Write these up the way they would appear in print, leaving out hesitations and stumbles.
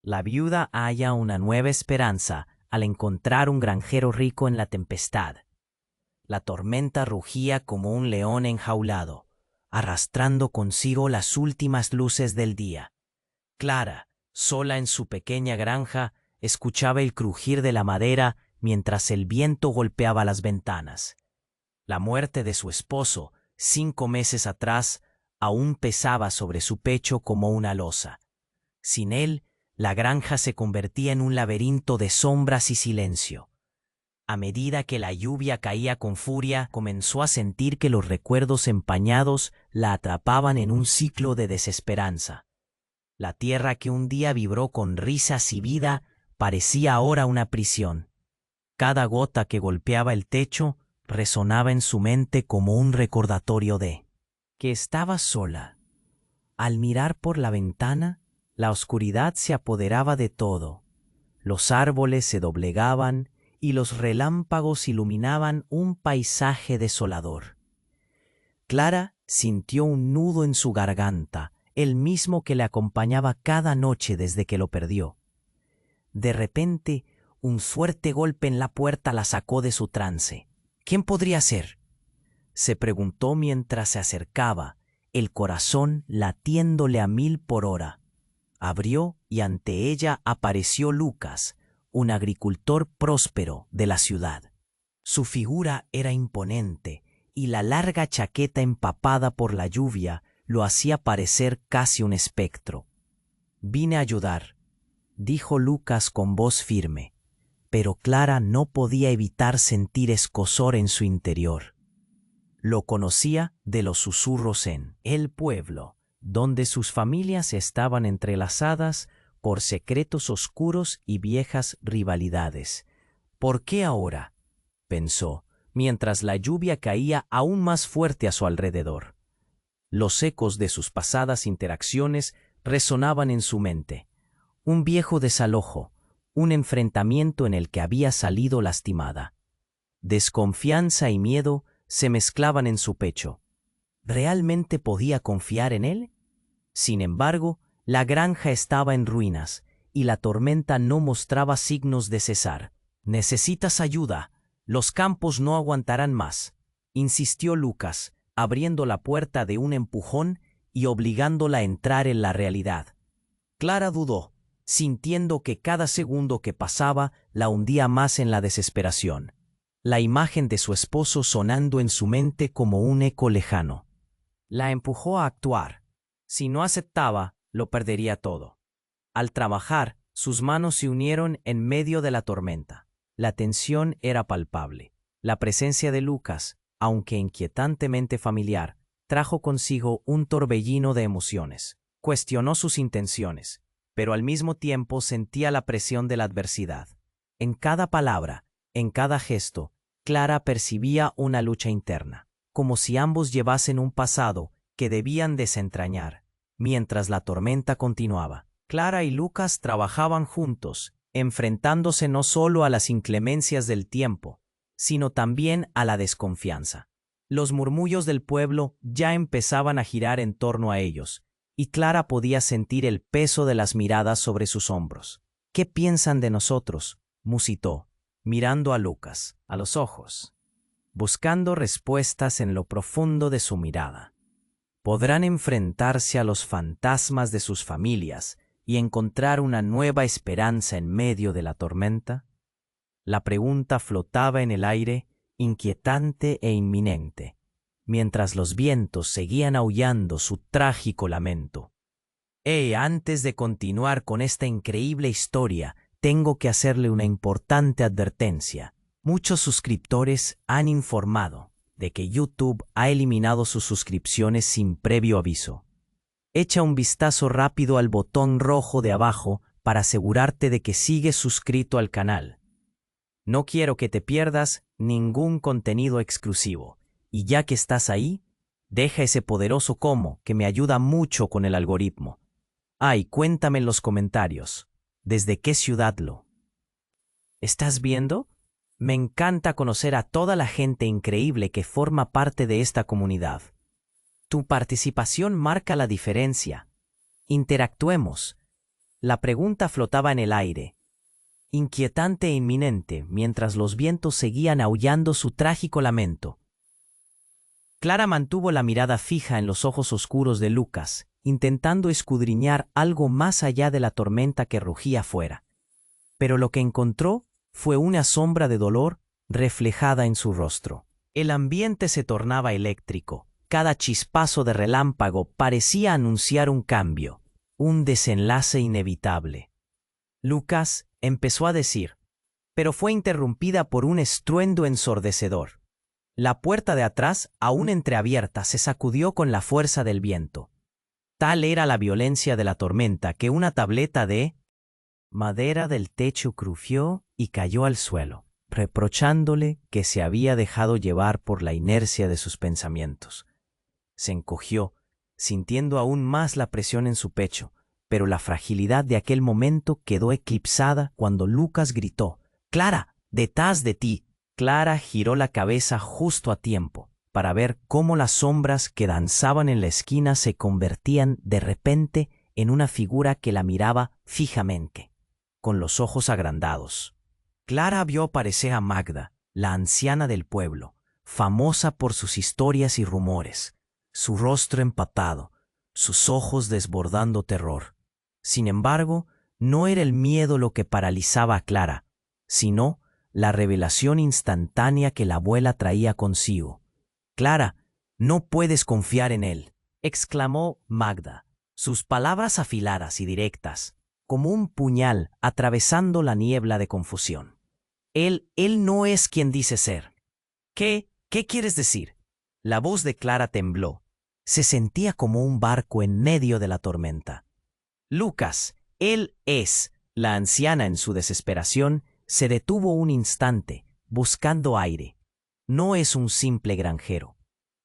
La viuda halla una nueva esperanza al encontrar un granjero rico en la tempestad. La tormenta rugía como un león enjaulado, arrastrando consigo las últimas luces del día. Clara, sola en su pequeña granja, escuchaba el crujir de la madera mientras el viento golpeaba las ventanas. La muerte de su esposo, 5 meses atrás, aún pesaba sobre su pecho como una losa. Sin él, la granja se convertía en un laberinto de sombras y silencio. A medida que la lluvia caía con furia, comenzó a sentir que los recuerdos empañados la atrapaban en un ciclo de desesperanza. La tierra que un día vibró con risas y vida parecía ahora una prisión. Cada gota que golpeaba el techo resonaba en su mente como un recordatorio de que estaba sola. Al mirar por la ventana, la oscuridad se apoderaba de todo. Los árboles se doblegaban y los relámpagos iluminaban un paisaje desolador. Clara sintió un nudo en su garganta, el mismo que le acompañaba cada noche desde que lo perdió. De repente, un fuerte golpe en la puerta la sacó de su trance. ¿Quién podría ser?, se preguntó mientras se acercaba, el corazón latiéndole a 1000 por hora. Abrió y ante ella apareció Lucas, un agricultor próspero de la ciudad. Su figura era imponente y la larga chaqueta empapada por la lluvia lo hacía parecer casi un espectro. «Vine a ayudar», dijo Lucas con voz firme, pero Clara no podía evitar sentir escozor en su interior. Lo conocía de los susurros en el pueblo, donde sus familias estaban entrelazadas por secretos oscuros y viejas rivalidades. ¿Por qué ahora?, pensó, mientras la lluvia caía aún más fuerte a su alrededor. Los ecos de sus pasadas interacciones resonaban en su mente. Un viejo desalojo, un enfrentamiento en el que había salido lastimada. Desconfianza y miedo se mezclaban en su pecho. ¿Realmente podía confiar en él? Sin embargo, la granja estaba en ruinas y la tormenta no mostraba signos de cesar. «Necesitas ayuda. Los campos no aguantarán más», insistió Lucas, abriendo la puerta de un empujón y obligándola a entrar en la realidad. Clara dudó, sintiendo que cada segundo que pasaba la hundía más en la desesperación. La imagen de su esposo sonando en su mente como un eco lejano. La empujó a actuar. Si no aceptaba, lo perdería todo. Al trabajar, sus manos se unieron en medio de la tormenta. La tensión era palpable. La presencia de Lucas, aunque inquietantemente familiar, trajo consigo un torbellino de emociones. Cuestionó sus intenciones, pero al mismo tiempo sentía la presión de la adversidad. En cada palabra, en cada gesto, Clara percibía una lucha interna, como si ambos llevasen un pasado que debían desentrañar. Mientras la tormenta continuaba, Clara y Lucas trabajaban juntos, enfrentándose no solo a las inclemencias del tiempo, sino también a la desconfianza. Los murmullos del pueblo ya empezaban a girar en torno a ellos, y Clara podía sentir el peso de las miradas sobre sus hombros. «¿Qué piensan de nosotros?», musitó, mirando a Lucas, a los ojos, buscando respuestas en lo profundo de su mirada. ¿Podrán enfrentarse a los fantasmas de sus familias y encontrar una nueva esperanza en medio de la tormenta? La pregunta flotaba en el aire, inquietante e inminente, mientras los vientos seguían aullando su trágico lamento. Antes de continuar con esta increíble historia, tengo que hacerle una importante advertencia. Muchos suscriptores han informado de que YouTube ha eliminado sus suscripciones sin previo aviso. Echa un vistazo rápido al botón rojo de abajo para asegurarte de que sigues suscrito al canal. No quiero que te pierdas ningún contenido exclusivo. Y ya que estás ahí, deja ese poderoso como que me ayuda mucho con el algoritmo. Y cuéntame en los comentarios, ¿desde qué ciudad lo estás viendo? Me encanta conocer a toda la gente increíble que forma parte de esta comunidad. Tu participación marca la diferencia. Interactuemos. La pregunta flotaba en el aire, inquietante e inminente, mientras los vientos seguían aullando su trágico lamento. Clara mantuvo la mirada fija en los ojos oscuros de Lucas, intentando escudriñar algo más allá de la tormenta que rugía afuera. Pero lo que encontró fue una sombra de dolor reflejada en su rostro. El ambiente se tornaba eléctrico. Cada chispazo de relámpago parecía anunciar un cambio, un desenlace inevitable. Lucas empezó a decir, pero fue interrumpida por un estruendo ensordecedor. La puerta de atrás, aún entreabierta, se sacudió con la fuerza del viento. Tal era la violencia de la tormenta que una tableta de madera del techo crujió y cayó al suelo, reprochándole que se había dejado llevar por la inercia de sus pensamientos. Se encogió, sintiendo aún más la presión en su pecho, pero la fragilidad de aquel momento quedó eclipsada cuando Lucas gritó, «¡Clara, detrás de ti!». Clara giró la cabeza justo a tiempo para ver cómo las sombras que danzaban en la esquina se convertían de repente en una figura que la miraba fijamente, con los ojos agrandados. Clara vio aparecer a Magda, la anciana del pueblo, famosa por sus historias y rumores, su rostro empatado, sus ojos desbordando terror. Sin embargo, no era el miedo lo que paralizaba a Clara, sino la revelación instantánea que la abuela traía consigo. «Clara, no puedes confiar en él», exclamó Magda, sus palabras afiladas y directas, como un puñal atravesando la niebla de confusión. Él no es quien dice ser». ¿Qué quieres decir? La voz de Clara tembló. Se sentía como un barco en medio de la tormenta. «Lucas, él es». La anciana, en su desesperación, se detuvo un instante, buscando aire. «No es un simple granjero.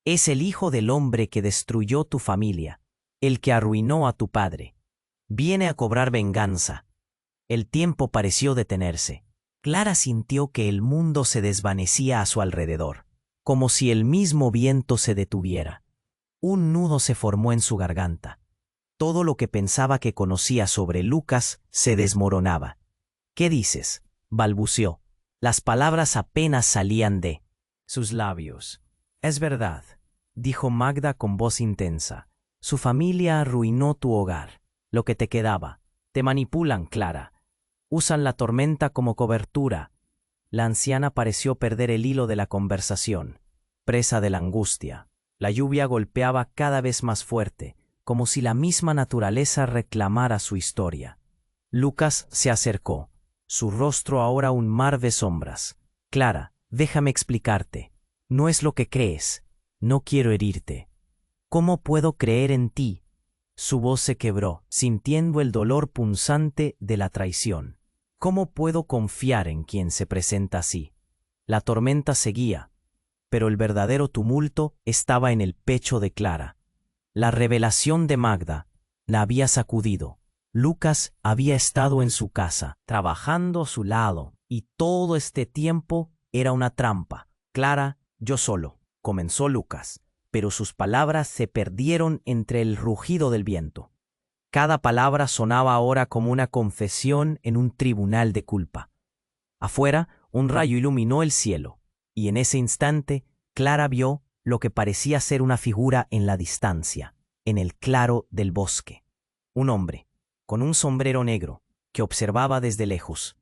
Es el hijo del hombre que destruyó tu familia, el que arruinó a tu padre. Viene a cobrar venganza». El tiempo pareció detenerse. Clara sintió que el mundo se desvanecía a su alrededor, como si el mismo viento se detuviera. Un nudo se formó en su garganta. Todo lo que pensaba que conocía sobre Lucas se desmoronaba. «¿Qué dices?», balbuceó. Las palabras apenas salían de sus labios. «Es verdad», dijo Magda con voz intensa. «Su familia arruinó tu hogar, lo que te quedaba. Te manipulan, Clara. Usan la tormenta como cobertura». La anciana pareció perder el hilo de la conversación, presa de la angustia. La lluvia golpeaba cada vez más fuerte, como si la misma naturaleza reclamara su historia. Lucas se acercó, su rostro ahora un mar de sombras. «Clara, déjame explicarte. No es lo que crees. No quiero herirte». «¿Cómo puedo creer en ti?». Su voz se quebró, sintiendo el dolor punzante de la traición. «¿Cómo puedo confiar en quien se presenta así?». La tormenta seguía, pero el verdadero tumulto estaba en el pecho de Clara. La revelación de Magda la había sacudido. Lucas había estado en su casa, trabajando a su lado, y todo este tiempo era una trampa. «Clara, yo solo», comenzó Lucas, pero sus palabras se perdieron entre el rugido del viento. Cada palabra sonaba ahora como una confesión en un tribunal de culpa. Afuera, un rayo iluminó el cielo, y en ese instante, Clara vio lo que parecía ser una figura en la distancia, en el claro del bosque. Un hombre, con un sombrero negro, que observaba desde lejos.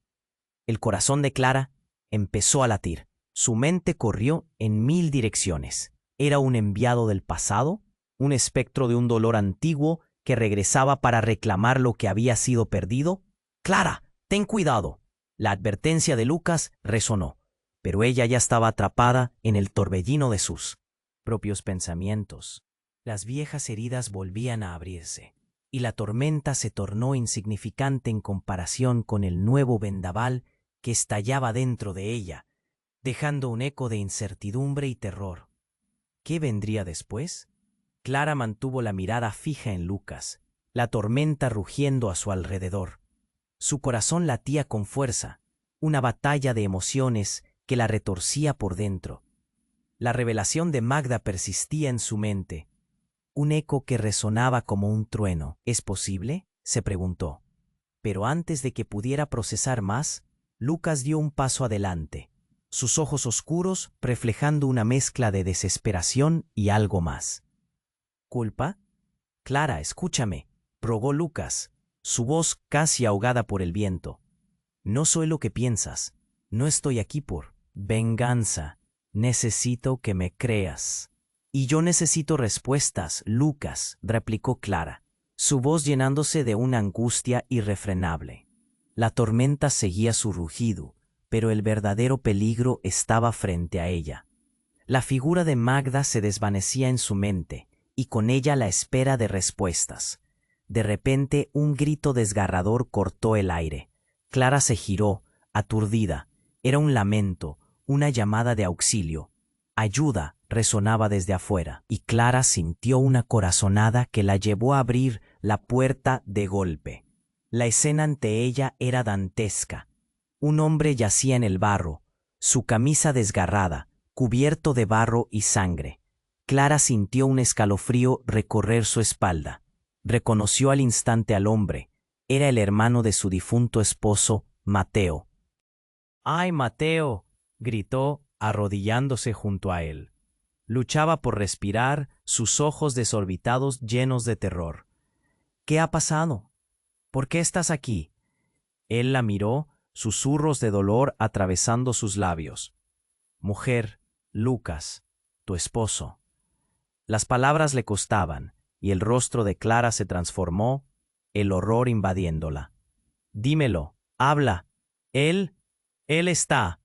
El corazón de Clara empezó a latir. Su mente corrió en 1000 direcciones. ¿Era un enviado del pasado? ¿Un espectro de un dolor antiguo que regresaba para reclamar lo que había sido perdido? «Clara, ten cuidado». La advertencia de Lucas resonó, pero ella ya estaba atrapada en el torbellino de sus propios pensamientos. Las viejas heridas volvían a abrirse, y la tormenta se tornó insignificante en comparación con el nuevo vendaval que estallaba dentro de ella, dejando un eco de incertidumbre y terror. ¿Qué vendría después? Clara mantuvo la mirada fija en Lucas, la tormenta rugiendo a su alrededor. Su corazón latía con fuerza, una batalla de emociones que la retorcía por dentro. La revelación de Magda persistía en su mente, un eco que resonaba como un trueno. «¿Es posible?», se preguntó. Pero antes de que pudiera procesar más, Lucas dio un paso adelante, sus ojos oscuros reflejando una mezcla de desesperación y algo más. ¿Culpa? Clara, escúchame, rogó Lucas, su voz casi ahogada por el viento. No soy lo que piensas. No estoy aquí por venganza. Necesito que me creas. Y yo necesito respuestas, Lucas, replicó Clara, su voz llenándose de una angustia irrefrenable. La tormenta seguía su rugido, pero el verdadero peligro estaba frente a ella. La figura de Magda se desvanecía en su mente, y con ella la espera de respuestas. De repente un grito desgarrador cortó el aire. Clara se giró, aturdida. Era un lamento, una llamada de auxilio. Ayuda, resonaba desde afuera, y Clara sintió una corazonada que la llevó a abrir la puerta de golpe. La escena ante ella era dantesca. Un hombre yacía en el barro, su camisa desgarrada, cubierto de barro y sangre. Clara sintió un escalofrío recorrer su espalda. Reconoció al instante al hombre. Era el hermano de su difunto esposo, Mateo. ¡Ay, Mateo!, gritó, arrodillándose junto a él. Luchaba por respirar, sus ojos desorbitados llenos de terror. ¿Qué ha pasado? ¿Por qué estás aquí? Él la miró, susurros de dolor atravesando sus labios. Mujer, Lucas, tu esposo. Las palabras le costaban, y el rostro de Clara se transformó, el horror invadiéndola. Dímelo, habla. Él está.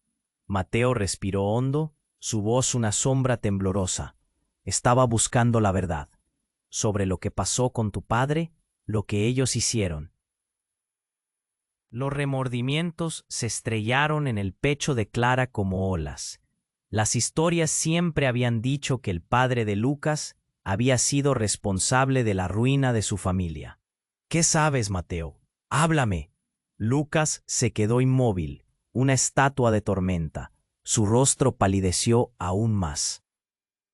Mateo respiró hondo, su voz una sombra temblorosa. Estaba buscando la verdad, sobre lo que pasó con tu padre, lo que ellos hicieron. Los remordimientos se estrellaron en el pecho de Clara como olas. Las historias siempre habían dicho que el padre de Lucas había sido responsable de la ruina de su familia. ¿Qué sabes, Mateo? Háblame. Lucas se quedó inmóvil, una estatua de tormenta. Su rostro palideció aún más.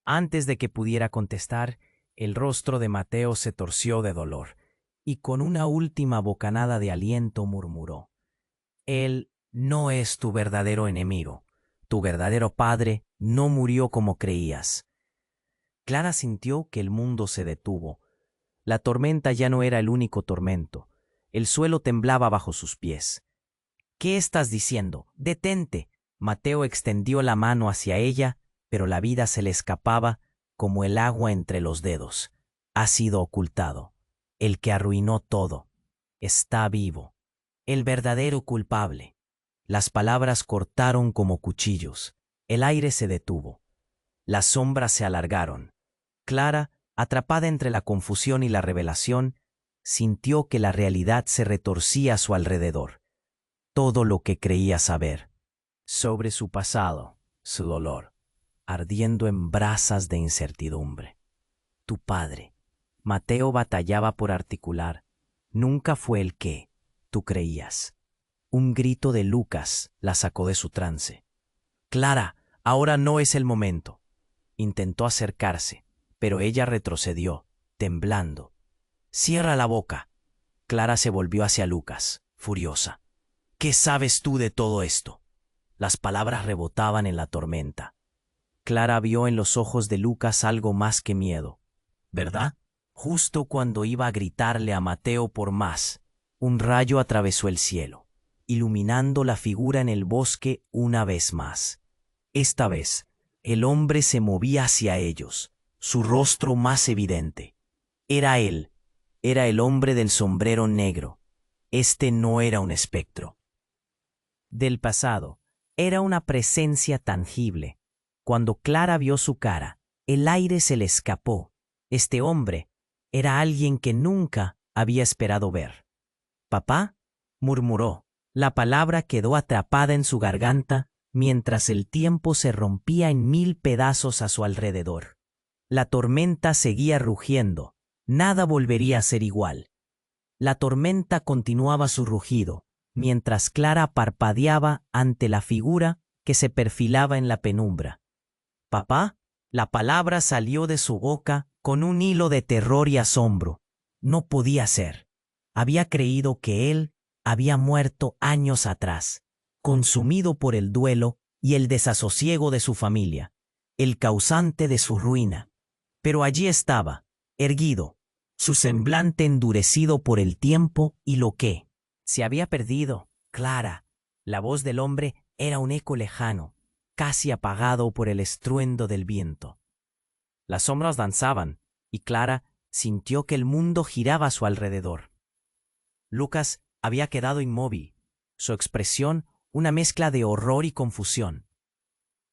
Antes de que pudiera contestar, el rostro de Mateo se torció de dolor, y con una última bocanada de aliento murmuró: Él no es tu verdadero enemigo. Tu verdadero padre no murió como creías. Clara sintió que el mundo se detuvo. La tormenta ya no era el único tormento. El suelo temblaba bajo sus pies. ¿Qué estás diciendo? ¡Detente! Mateo extendió la mano hacia ella, pero la vida se le escapaba como el agua entre los dedos. Ha sido ocultado. El que arruinó todo está vivo. El verdadero culpable. Las palabras cortaron como cuchillos. El aire se detuvo. Las sombras se alargaron. Clara, atrapada entre la confusión y la revelación, sintió que la realidad se retorcía a su alrededor. Todo lo que creía saber sobre su pasado, su dolor, ardiendo en brasas de incertidumbre. Tu padre, Mateo batallaba por articular, nunca fue el que tú creías. Un grito de Lucas la sacó de su trance. Clara, ahora no es el momento. Intentó acercarse, pero ella retrocedió, temblando. Cierra la boca. Clara se volvió hacia Lucas, furiosa. ¿Qué sabes tú de todo esto? Las palabras rebotaban en la tormenta. Clara vio en los ojos de Lucas algo más que miedo. ¿Verdad? Justo cuando iba a gritarle a Mateo por más, un rayo atravesó el cielo, iluminando la figura en el bosque una vez más. Esta vez, el hombre se movía hacia ellos, su rostro más evidente. Era él, era el hombre del sombrero negro. Este no era un espectro. Del pasado, era una presencia tangible. Cuando Clara vio su cara, el aire se le escapó. Este hombre era alguien que nunca había esperado ver. «¿Papá?», murmuró. La palabra quedó atrapada en su garganta mientras el tiempo se rompía en 1000 pedazos a su alrededor. La tormenta seguía rugiendo. Nada volvería a ser igual. La tormenta continuaba su rugido, mientras Clara parpadeaba ante la figura que se perfilaba en la penumbra. «¿Papá?». La palabra salió de su boca con un hilo de terror y asombro. No podía ser. Había creído que él había muerto años atrás, consumido por el duelo y el desasosiego de su familia, el causante de su ruina. Pero allí estaba, erguido, su semblante endurecido por el tiempo y lo que se había perdido. Clara, la voz del hombre era un eco lejano, casi apagado por el estruendo del viento. Las sombras danzaban, y Clara sintió que el mundo giraba a su alrededor. Lucas había quedado inmóvil, su expresión una mezcla de horror y confusión.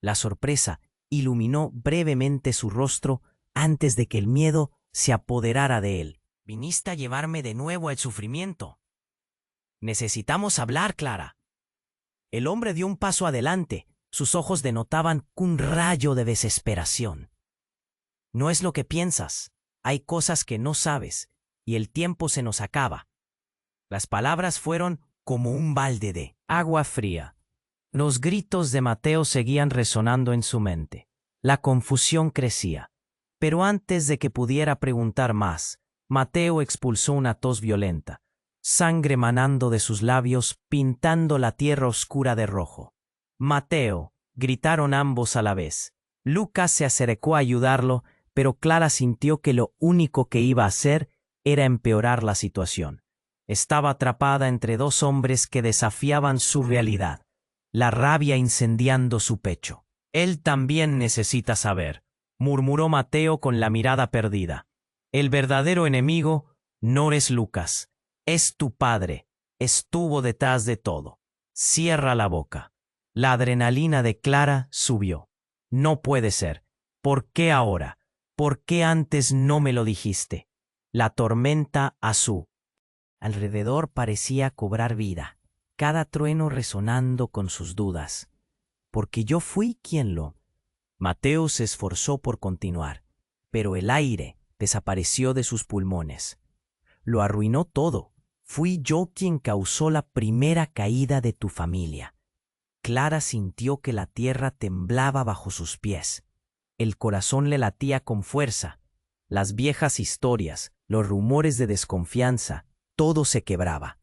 La sorpresa iluminó brevemente su rostro antes de que el miedo se apoderara de él. «Viniste a llevarme de nuevo al sufrimiento. Necesitamos hablar, Clara». El hombre dio un paso adelante. Sus ojos denotaban un rayo de desesperación. «No es lo que piensas. Hay cosas que no sabes, y el tiempo se nos acaba». Las palabras fueron como un balde de agua fría. Los gritos de Mateo seguían resonando en su mente. La confusión crecía. Pero antes de que pudiera preguntar más, Mateo expulsó una tos violenta, sangre manando de sus labios, pintando la tierra oscura de rojo. «Mateo», gritaron ambos a la vez. Lucas se acercó a ayudarlo, pero Clara sintió que lo único que iba a hacer era empeorar la situación. Estaba atrapada entre dos hombres que desafiaban su realidad, la rabia incendiando su pecho. «Él también necesita saber», murmuró Mateo con la mirada perdida. «El verdadero enemigo no es Lucas, es tu padre. Estuvo detrás de todo. Cierra la boca». La adrenalina de Clara subió. «No puede ser. ¿Por qué ahora? ¿Por qué antes no me lo dijiste?» La tormenta a su alrededor parecía cobrar vida, cada trueno resonando con sus dudas. «Porque yo fui quien lo...» Mateo se esforzó por continuar, pero el aire desapareció de sus pulmones. «Lo arruinó todo. Fui yo quien causó la primera caída de tu familia». Clara sintió que la tierra temblaba bajo sus pies. El corazón le latía con fuerza. Las viejas historias, los rumores de desconfianza, todo se quebraba.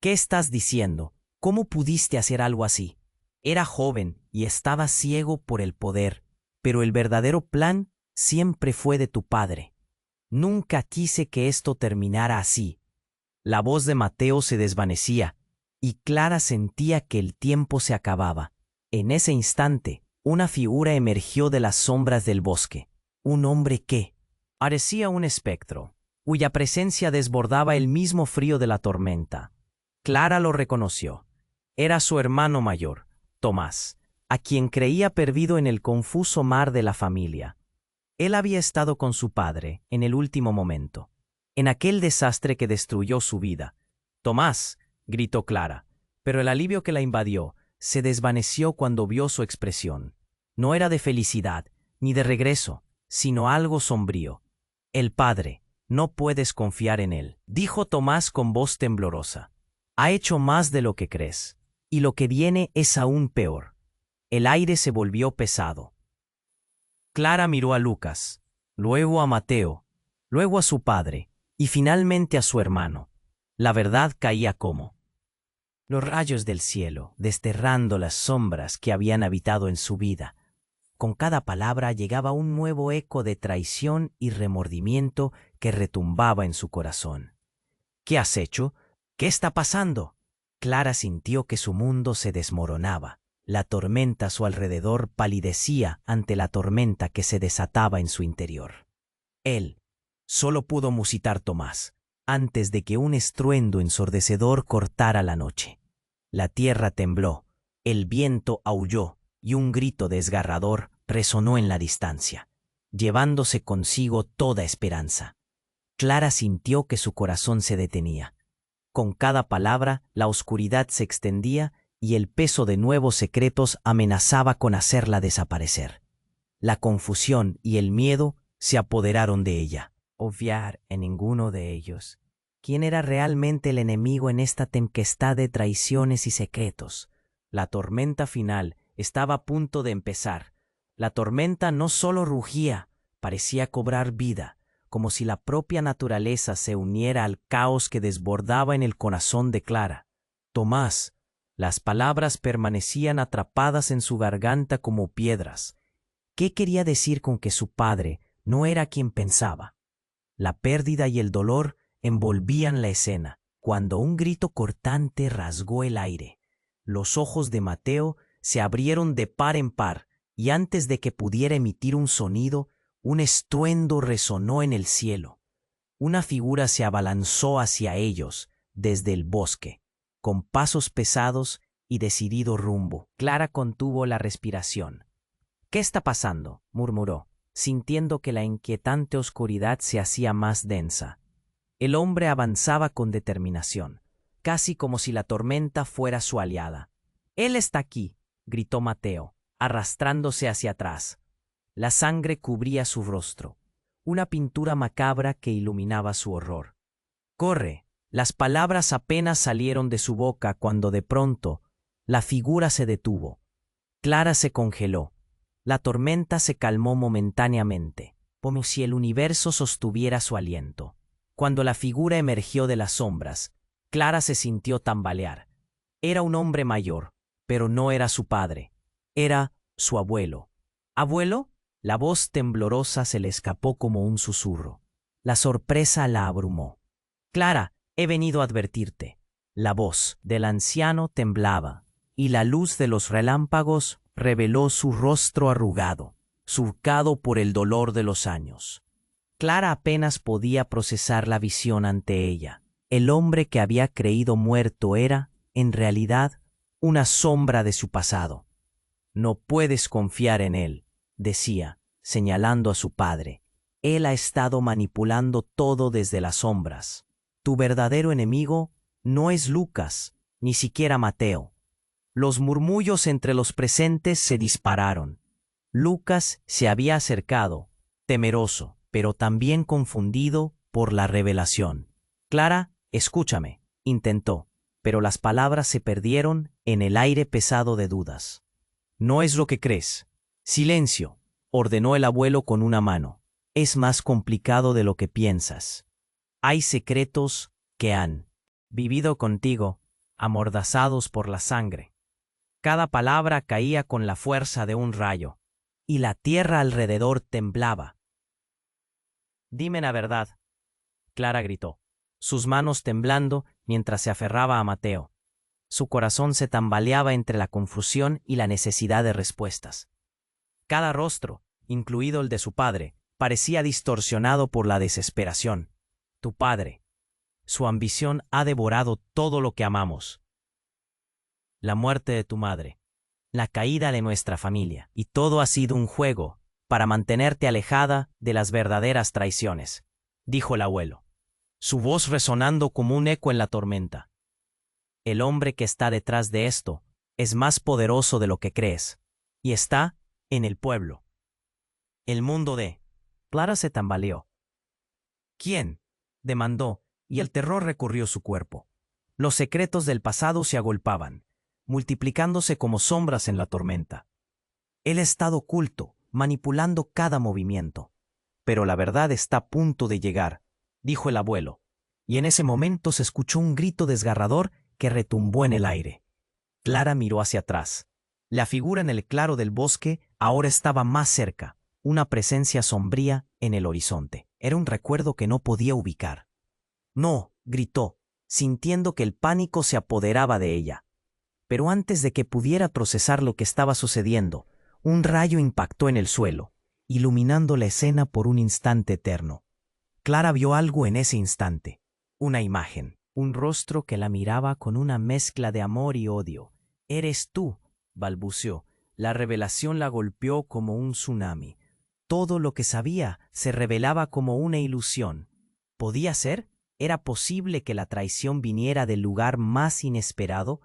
«¿Qué estás diciendo? ¿Cómo pudiste hacer algo así?» Era joven y estaba ciego por el poder, pero el verdadero plan siempre fue de tu padre. Nunca quise que esto terminara así. La voz de Mateo se desvanecía, y Clara sentía que el tiempo se acababa. En ese instante, una figura emergió de las sombras del bosque. Un hombre que parecía un espectro, cuya presencia desbordaba el mismo frío de la tormenta. Clara lo reconoció. Era su hermano mayor, Tomás, a quien creía perdido en el confuso mar de la familia. Él había estado con su padre en el último momento, en aquel desastre que destruyó su vida. «Tomás», gritó Clara, pero el alivio que la invadió se desvaneció cuando vio su expresión. No era de felicidad, ni de regreso, sino algo sombrío. «El padre, no puedes confiar en él», dijo Tomás con voz temblorosa. «Ha hecho más de lo que crees, y lo que viene es aún peor». El aire se volvió pesado. Clara miró a Lucas, luego a Mateo, luego a su padre, y finalmente a su hermano. La verdad caía como los rayos del cielo, desterrando las sombras que habían habitado en su vida. Con cada palabra llegaba un nuevo eco de traición y remordimiento que retumbaba en su corazón. «¿Qué has hecho? ¿Qué está pasando?» Clara sintió que su mundo se desmoronaba. La tormenta a su alrededor palidecía ante la tormenta que se desataba en su interior. «Él», solo pudo musitar Tomás, antes de que un estruendo ensordecedor cortara la noche. La tierra tembló, el viento aulló y un grito desgarrador resonó en la distancia, llevándose consigo toda esperanza. Clara sintió que su corazón se detenía. Con cada palabra, la oscuridad se extendía y el peso de nuevos secretos amenazaba con hacerla desaparecer. La confusión y el miedo se apoderaron de ella. Obviar en ninguno de ellos quién era realmente el enemigo en esta tempestad de traiciones y secretos. La tormenta final estaba a punto de empezar. La tormenta no solo rugía, parecía cobrar vida, como si la propia naturaleza se uniera al caos que desbordaba en el corazón de Clara. Tomás. Las palabras permanecían atrapadas en su garganta como piedras. ¿Qué quería decir con que su padre no era quien pensaba? La pérdida y el dolor envolvían la escena, cuando un grito cortante rasgó el aire. Los ojos de Mateo se abrieron de par en par, y antes de que pudiera emitir un sonido, un estruendo resonó en el cielo. Una figura se abalanzó hacia ellos desde el bosque, con pasos pesados y decidido rumbo. Clara contuvo la respiración. «¿Qué está pasando?», murmuró, sintiendo que la inquietante oscuridad se hacía más densa. El hombre avanzaba con determinación, casi como si la tormenta fuera su aliada. «Él está aquí», gritó Mateo, arrastrándose hacia atrás. La sangre cubría su rostro, una pintura macabra que iluminaba su horror. «¡Corre!». Las palabras apenas salieron de su boca cuando de pronto la figura se detuvo. Clara se congeló. La tormenta se calmó momentáneamente, como si el universo sostuviera su aliento. Cuando la figura emergió de las sombras, Clara se sintió tambalear. Era un hombre mayor, pero no era su padre. Era su abuelo. «¿Abuelo?». La voz temblorosa se le escapó como un susurro. La sorpresa la abrumó. «Clara, he venido a advertirte». La voz del anciano temblaba, y la luz de los relámpagos reveló su rostro arrugado, surcado por el dolor de los años. Clara apenas podía procesar la visión ante ella. El hombre que había creído muerto era, en realidad, una sombra de su pasado. «No puedes confiar en él», decía, señalando a su padre. «Él ha estado manipulando todo desde las sombras. Tu verdadero enemigo no es Lucas, ni siquiera Mateo». Los murmullos entre los presentes se dispararon. Lucas se había acercado, temeroso, pero también confundido por la revelación. «Clara, escúchame», intentó, pero las palabras se perdieron en el aire pesado de dudas. «No es lo que crees». «Silencio», ordenó el abuelo con una mano. «Es más complicado de lo que piensas. Hay secretos que han vivido contigo, amordazados por la sangre». Cada palabra caía con la fuerza de un rayo, y la tierra alrededor temblaba. «Dime la verdad», Clara gritó, sus manos temblando mientras se aferraba a Mateo. Su corazón se tambaleaba entre la confusión y la necesidad de respuestas. Cada rostro, incluido el de su padre, parecía distorsionado por la desesperación. «Tu padre. Su ambición ha devorado todo lo que amamos. La muerte de tu madre, la caída de nuestra familia, y todo ha sido un juego para mantenerte alejada de las verdaderas traiciones», dijo el abuelo, su voz resonando como un eco en la tormenta. «El hombre que está detrás de esto es más poderoso de lo que crees, y está en el pueblo. El mundo de...». Clara se tambaleó. «¿Quién?», demandó, y el terror recorrió su cuerpo. Los secretos del pasado se agolpaban, multiplicándose como sombras en la tormenta. «Él ha estado oculto, manipulando cada movimiento. Pero la verdad está a punto de llegar», dijo el abuelo, y en ese momento se escuchó un grito desgarrador que retumbó en el aire. Clara miró hacia atrás. La figura en el claro del bosque ahora estaba más cerca, una presencia sombría en el horizonte. Era un recuerdo que no podía ubicar. «No», gritó, sintiendo que el pánico se apoderaba de ella. Pero antes de que pudiera procesar lo que estaba sucediendo, un rayo impactó en el suelo, iluminando la escena por un instante eterno. Clara vio algo en ese instante, una imagen, un rostro que la miraba con una mezcla de amor y odio. «Eres tú», balbuceó. La revelación la golpeó como un tsunami. Todo lo que sabía se revelaba como una ilusión. ¿Podía ser? ¿Era posible que la traición viniera del lugar más inesperado?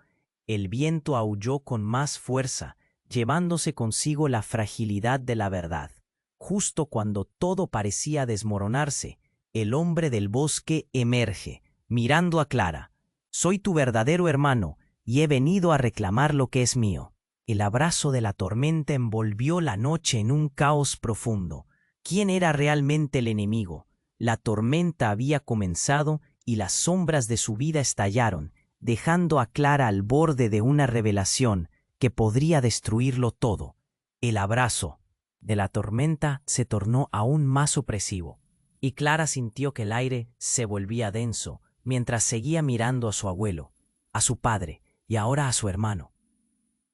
El viento aulló con más fuerza, llevándose consigo la fragilidad de la verdad. Justo cuando todo parecía desmoronarse, el hombre del bosque emerge, mirando a Clara. «Soy tu verdadero hermano, y he venido a reclamar lo que es mío». El abrazo de la tormenta envolvió la noche en un caos profundo. ¿Quién era realmente el enemigo? La tormenta había comenzado y las sombras de su vida estallaron, dejando a Clara al borde de una revelación que podría destruirlo todo. El abrazo de la tormenta se tornó aún más opresivo, y Clara sintió que el aire se volvía denso mientras seguía mirando a su abuelo, a su padre y ahora a su hermano.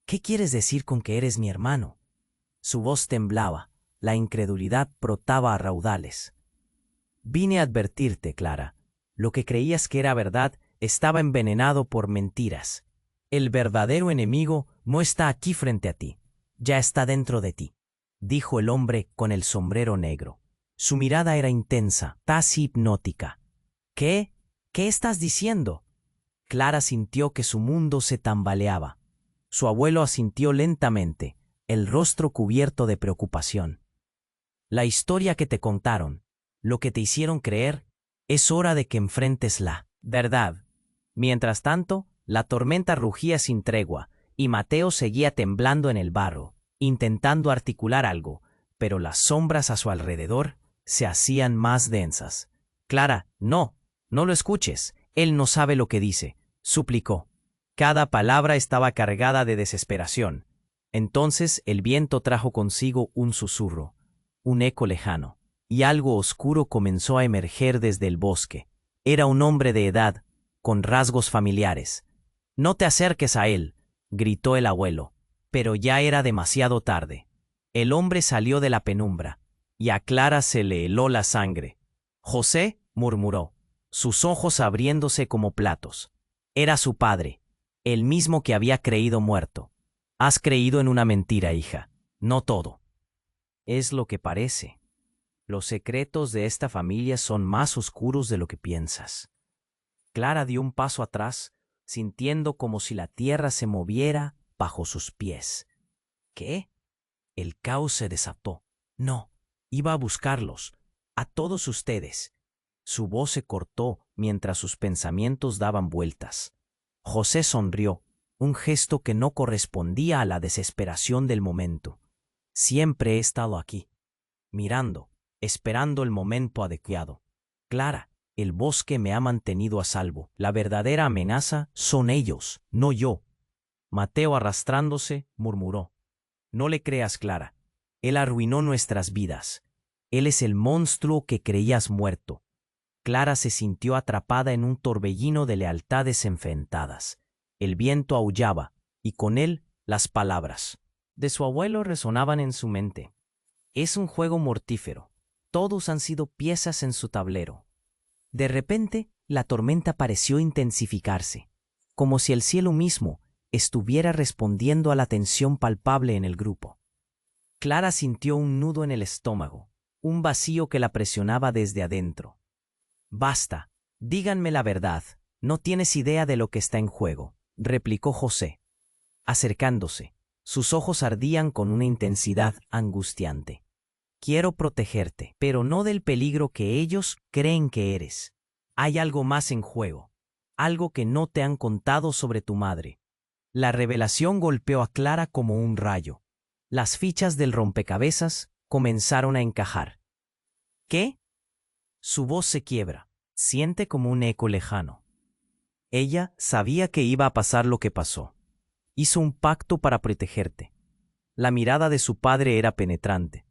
¿Qué quieres decir con que eres mi hermano? Su voz temblaba, la incredulidad brotaba a raudales. Vine a advertirte, Clara. Lo que creías que era verdad estaba envenenado por mentiras. El verdadero enemigo no está aquí frente a ti, ya está dentro de ti, dijo el hombre con el sombrero negro. Su mirada era intensa, casi hipnótica. ¿Qué? ¿Qué estás diciendo? Clara sintió que su mundo se tambaleaba. Su abuelo asintió lentamente, el rostro cubierto de preocupación. La historia que te contaron, lo que te hicieron creer, es hora de que enfrentes la verdad. Mientras tanto, la tormenta rugía sin tregua, y Mateo seguía temblando en el barro, intentando articular algo, pero las sombras a su alrededor se hacían más densas. Clara, no lo escuches, él no sabe lo que dice, suplicó. Cada palabra estaba cargada de desesperación. Entonces el viento trajo consigo un susurro, un eco lejano, y algo oscuro comenzó a emerger desde el bosque. Era un hombre de edad, con rasgos familiares. «No te acerques a él», gritó el abuelo, pero ya era demasiado tarde. El hombre salió de la penumbra, y a Clara se le heló la sangre. «José», murmuró, sus ojos abriéndose como platos. Era su padre, el mismo que había creído muerto. «Has creído en una mentira, hija. No todo. Es lo que parece. Los secretos de esta familia son más oscuros de lo que piensas». Clara dio un paso atrás, sintiendo como si la tierra se moviera bajo sus pies. ¿Qué? El caos se desató. No, iba a buscarlos, a todos ustedes. Su voz se cortó mientras sus pensamientos daban vueltas. José sonrió, un gesto que no correspondía a la desesperación del momento. Siempre he estado aquí, mirando, esperando el momento adecuado. Clara, el bosque me ha mantenido a salvo. La verdadera amenaza son ellos, no yo. Mateo, arrastrándose, murmuró. No le creas, Clara. Él arruinó nuestras vidas. Él es el monstruo que creías muerto. Clara se sintió atrapada en un torbellino de lealtades enfrentadas. El viento aullaba, y con él las palabras de su abuelo resonaban en su mente. Es un juego mortífero. Todos han sido piezas en su tablero. De repente, la tormenta pareció intensificarse, como si el cielo mismo estuviera respondiendo a la tensión palpable en el grupo. Clara sintió un nudo en el estómago, un vacío que la presionaba desde adentro. «Basta, díganme la verdad, no tienes idea de lo que está en juego», replicó José, acercándose. Sus ojos ardían con una intensidad angustiante. «Quiero protegerte, pero no del peligro que ellos creen que eres. Hay algo más en juego, algo que no te han contado sobre tu madre». La revelación golpeó a Clara como un rayo. Las fichas del rompecabezas comenzaron a encajar. ¿Qué? Su voz se quiebra, siente como un eco lejano. Ella sabía que iba a pasar lo que pasó. Hizo un pacto para protegerte. La mirada de su padre era penetrante.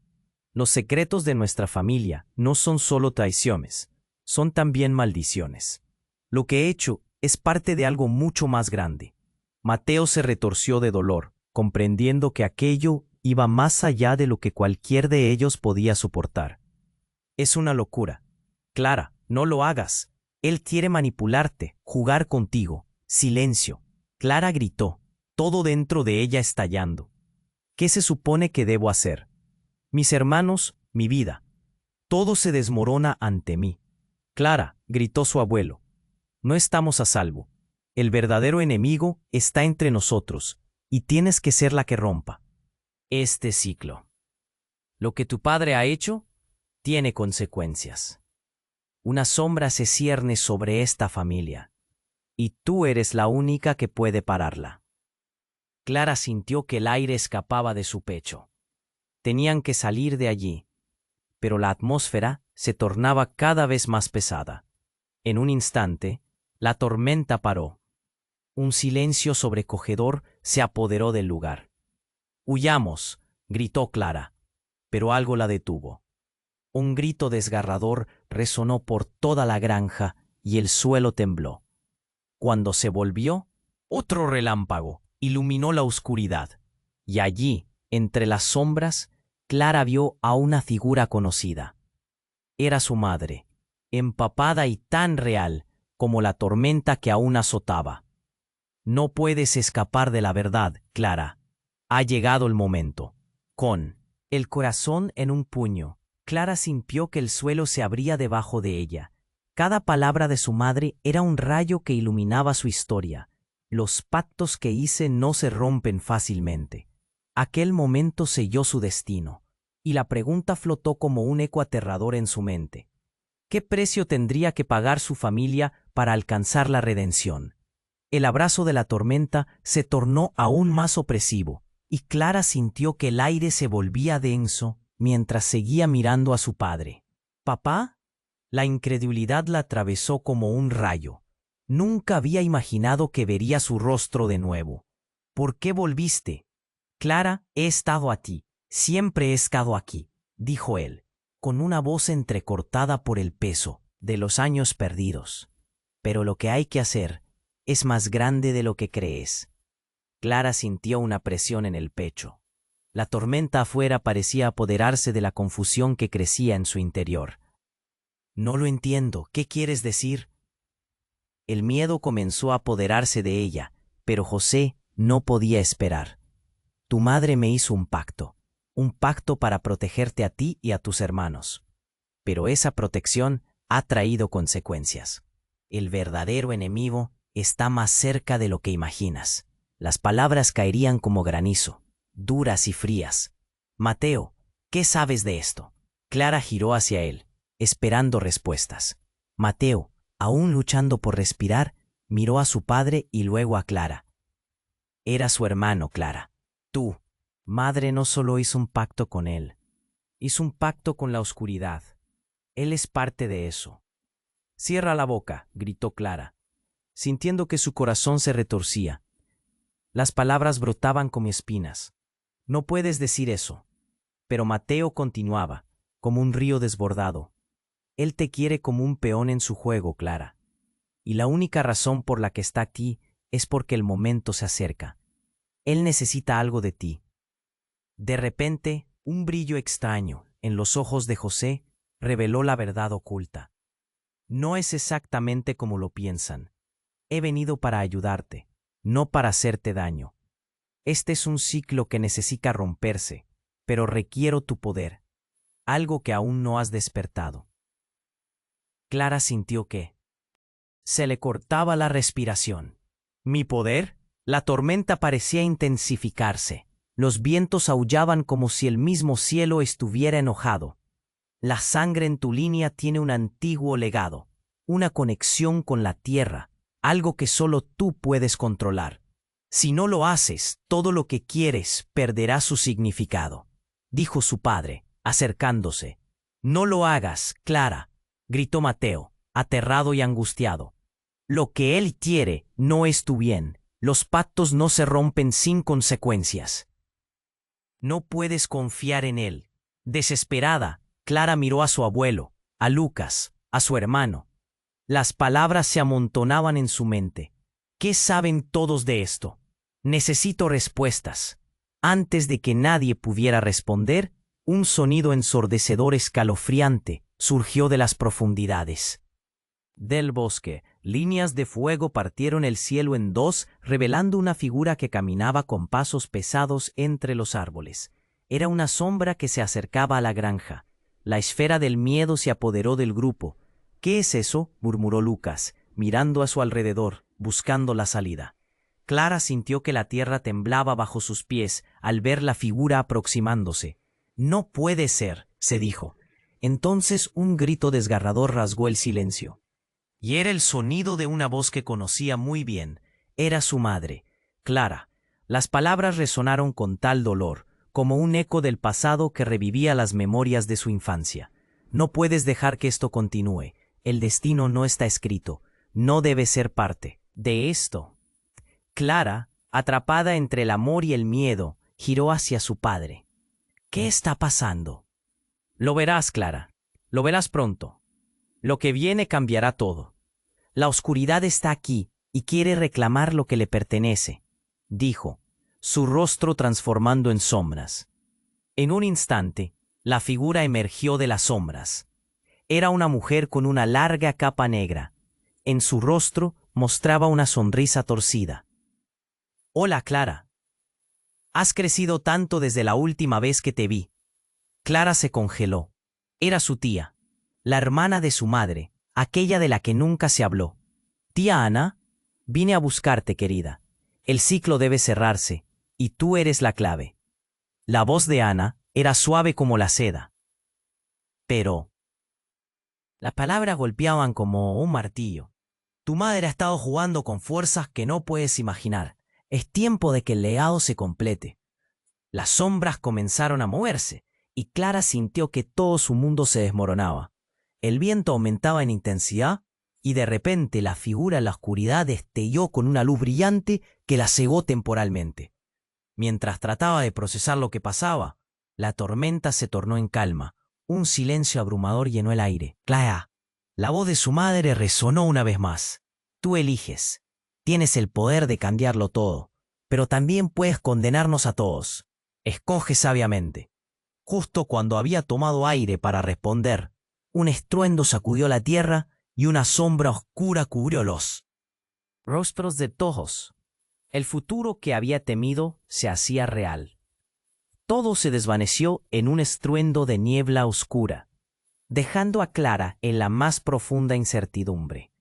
Los secretos de nuestra familia no son solo traiciones, son también maldiciones. Lo que he hecho es parte de algo mucho más grande. Mateo se retorció de dolor, comprendiendo que aquello iba más allá de lo que cualquier de ellos podía soportar. Es una locura. Clara, no lo hagas. Él quiere manipularte, jugar contigo. Silencio. Clara gritó, todo dentro de ella estallando. ¿Qué se supone que debo hacer? Mis hermanos, mi vida. Todo se desmorona ante mí. Clara, gritó su abuelo. No estamos a salvo. El verdadero enemigo está entre nosotros, y tienes que ser la que rompa este ciclo. Lo que tu padre ha hecho tiene consecuencias. Una sombra se cierne sobre esta familia, y tú eres la única que puede pararla. Clara sintió que el aire escapaba de su pecho. Tenían que salir de allí, pero la atmósfera se tornaba cada vez más pesada. En un instante, la tormenta paró. Un silencio sobrecogedor se apoderó del lugar. «Huyamos», gritó Clara, pero algo la detuvo. Un grito desgarrador resonó por toda la granja y el suelo tembló. Cuando se volvió, otro relámpago iluminó la oscuridad, y allí, entre las sombras, Clara vio a una figura conocida. Era su madre, empapada y tan real como la tormenta que aún azotaba. «No puedes escapar de la verdad, Clara. Ha llegado el momento». Con el corazón en un puño, Clara sintió que el suelo se abría debajo de ella. Cada palabra de su madre era un rayo que iluminaba su historia. Los pactos que hice no se rompen fácilmente. Aquel momento selló su destino, y la pregunta flotó como un eco aterrador en su mente. ¿Qué precio tendría que pagar su familia para alcanzar la redención? El abrazo de la tormenta se tornó aún más opresivo, y Clara sintió que el aire se volvía denso mientras seguía mirando a su padre. «¿Papá?». La incredulidad la atravesó como un rayo. Nunca había imaginado que vería su rostro de nuevo. «¿Por qué volviste?». «Clara, he estado aquí. Siempre he estado aquí», dijo él, con una voz entrecortada por el peso de los años perdidos. «Pero lo que hay que hacer es más grande de lo que crees». Clara sintió una presión en el pecho. La tormenta afuera parecía apoderarse de la confusión que crecía en su interior. «No lo entiendo. ¿Qué quieres decir?». El miedo comenzó a apoderarse de ella, pero José no podía esperar. «Tu madre me hizo un pacto para protegerte a ti y a tus hermanos. Pero esa protección ha traído consecuencias. El verdadero enemigo está más cerca de lo que imaginas». Las palabras caerían como granizo, duras y frías. «Mateo, ¿qué sabes de esto?». Clara giró hacia él, esperando respuestas. Mateo, aún luchando por respirar, miró a su padre y luego a Clara. «Era su hermano, Clara. Tu madre no solo hizo un pacto con él, hizo un pacto con la oscuridad. Él es parte de eso». «Cierra la boca», gritó Clara, sintiendo que su corazón se retorcía. Las palabras brotaban como espinas. «No puedes decir eso». Pero Mateo continuaba, como un río desbordado. «Él te quiere como un peón en su juego, Clara. Y la única razón por la que está aquí es porque el momento se acerca. Él necesita algo de ti». De repente, un brillo extraño en los ojos de José reveló la verdad oculta. «No es exactamente como lo piensan. He venido para ayudarte, no para hacerte daño. Este es un ciclo que necesita romperse, pero requiero tu poder, algo que aún no has despertado». Clara sintió que se le cortaba la respiración. «¿Mi poder?». La tormenta parecía intensificarse. Los vientos aullaban como si el mismo cielo estuviera enojado. «La sangre en tu línea tiene un antiguo legado, una conexión con la tierra, algo que solo tú puedes controlar. Si no lo haces, todo lo que quieres perderá su significado», dijo su padre, acercándose. «No lo hagas, Clara», gritó Mateo, aterrado y angustiado. «Lo que él quiere no es tu bien. Los pactos no se rompen sin consecuencias. No puedes confiar en él». Desesperada, Clara miró a su abuelo, a Lucas, a su hermano. Las palabras se amontonaban en su mente. «¿Qué saben todos de esto? Necesito respuestas». Antes de que nadie pudiera responder, un sonido ensordecedor escalofriante surgió de las profundidades del bosque. Líneas de fuego partieron el cielo en dos, revelando una figura que caminaba con pasos pesados entre los árboles. Era una sombra que se acercaba a la granja. La esfera del miedo se apoderó del grupo. «¿Qué es eso?», murmuró Lucas, mirando a su alrededor, buscando la salida. Clara sintió que la tierra temblaba bajo sus pies al ver la figura aproximándose. «No puede ser», se dijo. Entonces un grito desgarrador rasgó el silencio. Y era el sonido de una voz que conocía muy bien. Era su madre, Clara. Las palabras resonaron con tal dolor, como un eco del pasado que revivía las memorias de su infancia. «No puedes dejar que esto continúe. El destino no está escrito. No debes ser parte de esto». Clara, atrapada entre el amor y el miedo, giró hacia su padre. ¿Qué está pasando? Lo verás, Clara. Lo verás pronto. Lo que viene cambiará todo. La oscuridad está aquí y quiere reclamar lo que le pertenece, dijo, su rostro transformando en sombras. En un instante, la figura emergió de las sombras. Era una mujer con una larga capa negra. En su rostro mostraba una sonrisa torcida. Hola, Clara. Has crecido tanto desde la última vez que te vi. Clara se congeló. Era su tía, la hermana de su madre, aquella de la que nunca se habló. Tía Ana, vine a buscarte, querida. El ciclo debe cerrarse, y tú eres la clave. La voz de Ana era suave como la seda. Pero las palabras golpeaban como un martillo. Tu madre ha estado jugando con fuerzas que no puedes imaginar. Es tiempo de que el legado se complete. Las sombras comenzaron a moverse, y Clara sintió que todo su mundo se desmoronaba. El viento aumentaba en intensidad, y de repente la figura en la oscuridad destelló con una luz brillante que la cegó temporalmente. Mientras trataba de procesar lo que pasaba, la tormenta se tornó en calma. Un silencio abrumador llenó el aire. Clara, la voz de su madre resonó una vez más. Tú eliges. Tienes el poder de cambiarlo todo, pero también puedes condenarnos a todos. Escoge sabiamente. Justo cuando había tomado aire para responder, un estruendo sacudió la tierra y una sombra oscura cubrió los rostros de todos. El futuro que había temido se hacía real. Todo se desvaneció en un estruendo de niebla oscura, dejando a Clara en la más profunda incertidumbre.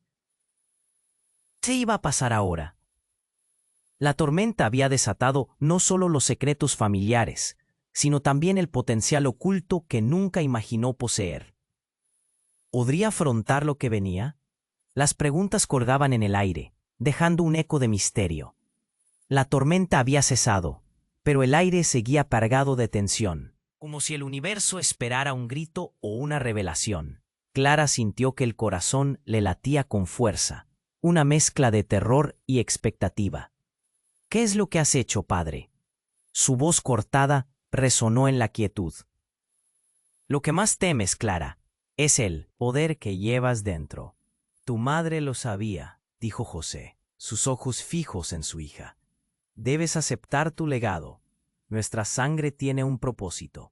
¿Qué iba a pasar ahora? La tormenta había desatado no solo los secretos familiares, sino también el potencial oculto que nunca imaginó poseer. ¿Podría afrontar lo que venía? Las preguntas colgaban en el aire, dejando un eco de misterio. La tormenta había cesado, pero el aire seguía cargado de tensión, como si el universo esperara un grito o una revelación. Clara sintió que el corazón le latía con fuerza, una mezcla de terror y expectativa. ¿Qué es lo que has hecho, padre? Su voz cortada resonó en la quietud. Lo que más temes, Clara, es el poder que llevas dentro. Tu madre lo sabía, dijo José, sus ojos fijos en su hija. Debes aceptar tu legado. Nuestra sangre tiene un propósito.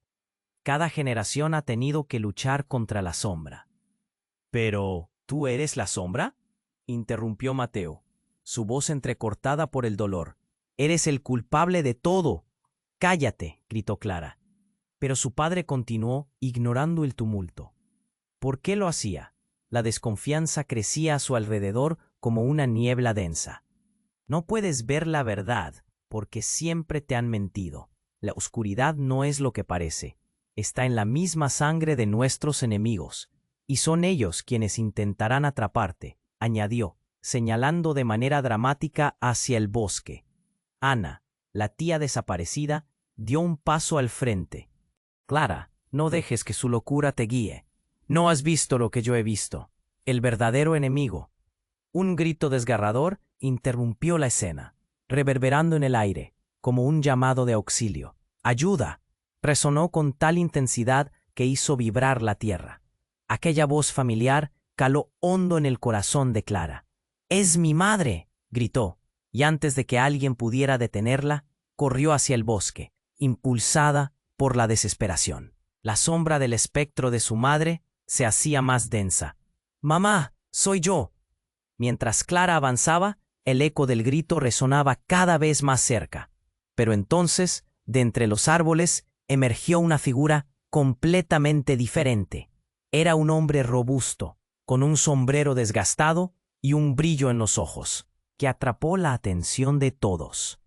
Cada generación ha tenido que luchar contra la sombra. ¿Pero tú eres la sombra?, interrumpió Mateo, su voz entrecortada por el dolor. Eres el culpable de todo. Cállate, gritó Clara. Pero su padre continuó, ignorando el tumulto. ¿Por qué lo hacía? La desconfianza crecía a su alrededor como una niebla densa. No puedes ver la verdad, porque siempre te han mentido. La oscuridad no es lo que parece. Está en la misma sangre de nuestros enemigos, y son ellos quienes intentarán atraparte, añadió, señalando de manera dramática hacia el bosque. Ana, la tía desaparecida, dio un paso al frente. Clara, no dejes que su locura te guíe. No has visto lo que yo he visto. El verdadero enemigo. Un grito desgarrador interrumpió la escena, reverberando en el aire, como un llamado de auxilio. ¡Ayuda! Resonó con tal intensidad que hizo vibrar la tierra. Aquella voz familiar caló hondo en el corazón de Clara. ¡Es mi madre!, gritó, y antes de que alguien pudiera detenerla, corrió hacia el bosque, impulsada por la desesperación. La sombra del espectro de su madre se hacía más densa. «¡Mamá, soy yo!». Mientras Clara avanzaba, el eco del grito resonaba cada vez más cerca. Pero entonces, de entre los árboles, emergió una figura completamente diferente. Era un hombre robusto, con un sombrero desgastado y un brillo en los ojos, que atrapó la atención de todos.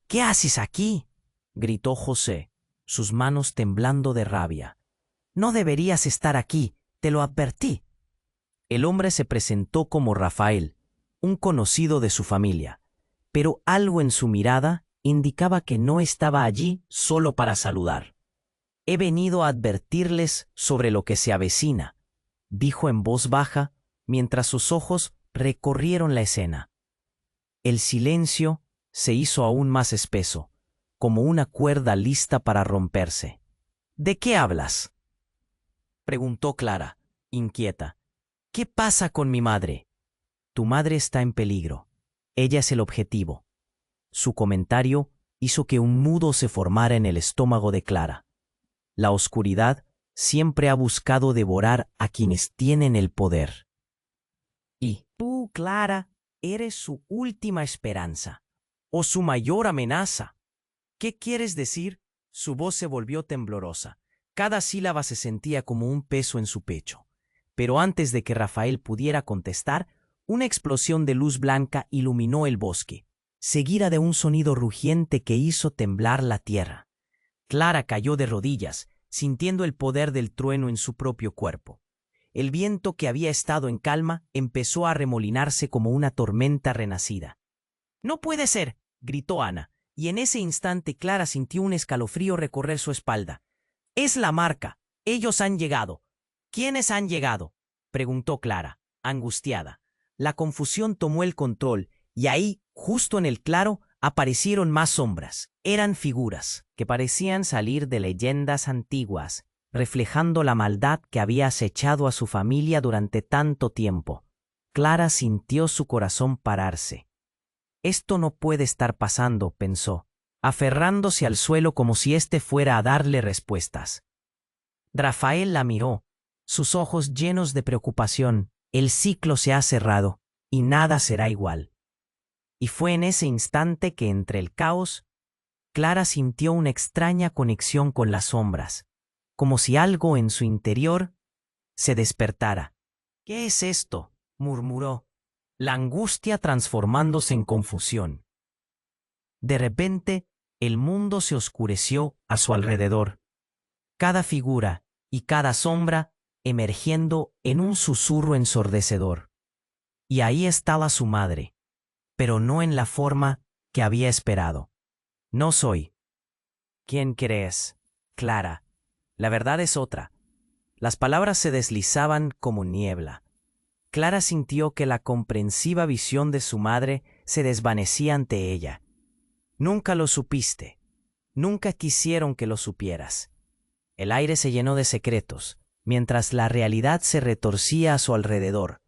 «¿Qué haces aquí?», gritó José, sus manos temblando de rabia. «No deberías estar aquí, te lo advertí». El hombre se presentó como Rafael, un conocido de su familia, pero algo en su mirada indicaba que no estaba allí solo para saludar. «He venido a advertirles sobre lo que se avecina», dijo en voz baja, mientras sus ojos recorrieron la escena. El silencio se hizo aún más espeso, como una cuerda lista para romperse. ¿De qué hablas?, preguntó Clara, inquieta. ¿Qué pasa con mi madre? Tu madre está en peligro. Ella es el objetivo. Su comentario hizo que un nudo se formara en el estómago de Clara. La oscuridad siempre ha buscado devorar a quienes tienen el poder. Y tú, Clara, eres su última esperanza, o su mayor amenaza. ¿Qué quieres decir? Su voz se volvió temblorosa. Cada sílaba se sentía como un peso en su pecho. Pero antes de que Rafael pudiera contestar, una explosión de luz blanca iluminó el bosque, seguida de un sonido rugiente que hizo temblar la tierra. Clara cayó de rodillas, sintiendo el poder del trueno en su propio cuerpo. El viento que había estado en calma empezó a remolinarse como una tormenta renacida. «¡No puede ser!», gritó Ana, y en ese instante Clara sintió un escalofrío recorrer su espalda. «Es la marca. Ellos han llegado». «¿Quiénes han llegado?», preguntó Clara, angustiada. La confusión tomó el control, y ahí, justo en el claro, aparecieron más sombras. Eran figuras que parecían salir de leyendas antiguas, reflejando la maldad que había acechado a su familia durante tanto tiempo. Clara sintió su corazón pararse. «Esto no puede estar pasando», pensó, aferrándose al suelo como si éste fuera a darle respuestas. Rafael la miró, sus ojos llenos de preocupación. «El ciclo se ha cerrado, y nada será igual». Y fue en ese instante que entre el caos, Clara sintió una extraña conexión con las sombras, como si algo en su interior se despertara. «¿Qué es esto?», murmuró, la angustia transformándose en confusión. De repente, el mundo se oscureció a su alrededor, cada figura y cada sombra emergiendo en un susurro ensordecedor. Y ahí estaba su madre, pero no en la forma que había esperado. «No soy». «¿Quién crees?», «Clara. La verdad es otra». Las palabras se deslizaban como niebla. Clara sintió que la comprensiva visión de su madre se desvanecía ante ella. «Nunca lo supiste. Nunca quisieron que lo supieras». El aire se llenó de secretos, mientras la realidad se retorcía a su alrededor,